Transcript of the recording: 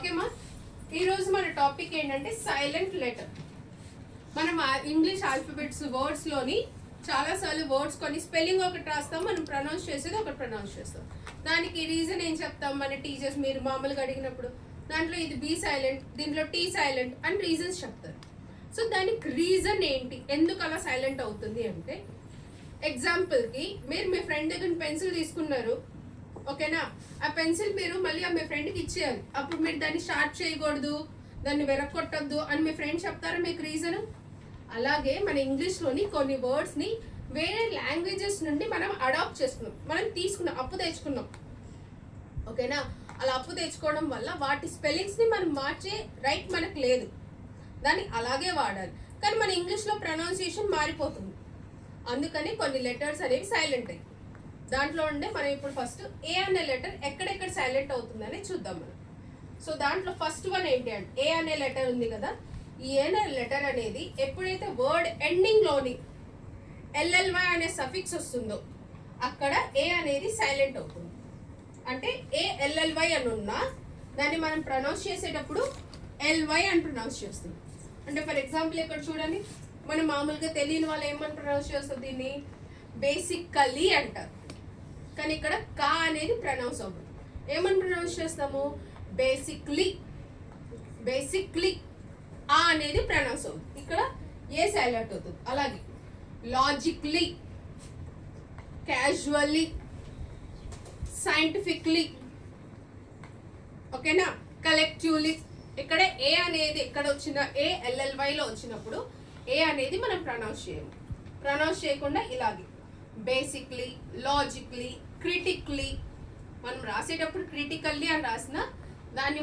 ఓకేమా? ఈరోజు మన టాపిక్ ఏంటంటే సైలెంట్ లెటర్. మనం ఇంగ్లీష్ ఆల్ఫాబెట్స్ వర్డ్స్లోని చాలాసార్లు వర్డ్స్ కొన్ని స్పెల్లింగ్ ఒకటి రాస్తాం, మనం ప్రొనౌన్స్ చేసేది ఒకటి ప్రొనౌన్స్ చేస్తాం. దానికి రీజన్ ఏం చెప్తాం మన టీచర్స్ మీరు మామూలుగా అడిగినప్పుడు? దాంట్లో ఇది బి సైలెంట్, దీంట్లో టీ సైలెంట్ అని రీజన్స్ చెప్తారు. సో దానికి రీజన్ ఏంటి, ఎందుకు అలా సైలెంట్ అవుతుంది అంటే, ఎగ్జాంపుల్కి మీరు మీ ఫ్రెండ్ దగ్గర పెన్సిల్ తీసుకున్నారు, ఓకేనా? ఆ పెన్సిల్ మీరు మళ్ళీ మీ ఫ్రెండ్కి ఇచ్చేయాలి. అప్పుడు మీరు దాన్ని షార్ప్ చేయకూడదు, దాన్ని వెరక్కొట్టద్దు అని మీ ఫ్రెండ్ చెప్తారా మీకు రీజన్? అలాగే మన ఇంగ్లీష్లోని కొన్ని వర్డ్స్ని వేరే లాంగ్వేజెస్ నుండి మనం అడాప్ట్ చేసుకున్నాం, మనం తీసుకున్నాం, అప్పు తెచ్చుకున్నాం, ఓకేనా? అలా అప్పు తెచ్చుకోవడం వల్ల వాటి స్పెల్లింగ్స్ని మనం మార్చే రైట్ మనకు లేదు, దాన్ని అలాగే వాడాలి. కానీ మన ఇంగ్లీష్లో ప్రొనౌన్సియేషన్ మారిపోతుంది, అందుకని కొన్ని లెటర్స్ అనేవి సైలెంట్ అయ్యి. దాంట్లో ఉండే మనం ఇప్పుడు ఫస్ట్ ఏ అనే లెటర్ ఎక్కడెక్కడ సైలెంట్ అవుతుందని చూద్దాం మనం. సో దాంట్లో ఫస్ట్ వన్ ఏంటి అంటే, ఏ అనే లెటర్ ఉంది కదా, ఈ ఏ అనే లెటర్ అనేది ఎప్పుడైతే వర్డ్ ఎండింగ్లోని ఎల్ఎల్వై అనే సఫిక్స్ వస్తుందో అక్కడ ఏ అనేది సైలెంట్ అవుతుంది. అంటే ఏ ఎల్ఎల్వై అని ఉన్నా దాన్ని మనం ప్రొనౌన్స్ చేసేటప్పుడు ఎల్వై అని ప్రొనౌన్స్ చేస్తుంది. అంటే ఫర్ ఎగ్జాంపుల్ ఇక్కడ చూడండి, మనం మామూలుగా తెలియని వాళ్ళు ఏమని ప్రొనౌన్స్ చేస్తుంది, దీన్ని బేసికలీ అంటారు. కానీ ఇక్కడ కా అనేది ప్రొనౌన్స్ అవ్వదు, ఏమని ప్రొనౌన్స్ చేస్తాము? బేసిక్లీ. బేసిక్లీ ఆ అనేది ప్రొనౌన్స్ అవుతుంది, ఇక్కడ ఏ సైలెంట్ అవుతుంది. అలాగే లాజిక్లీ, క్యాజువల్లీ, సైంటిఫిక్లీ, ఓకేనా? కలెక్టివ్లీ. ఇక్కడ ఏ అనేది ఎక్కడ వచ్చిన ఏ ఎల్ఎల్వైలో వచ్చినప్పుడు ఏ అనేది మనం ప్రొనౌన్స్ చేయము, ప్రొనౌన్స్ చేయకుండా ఇలాగే బేసిక్లీ, లాజిక్లీ, క్రిటిక్లీ. మనం రాసేటప్పుడు క్రిటికల్లీ అని రాసిన దాన్ని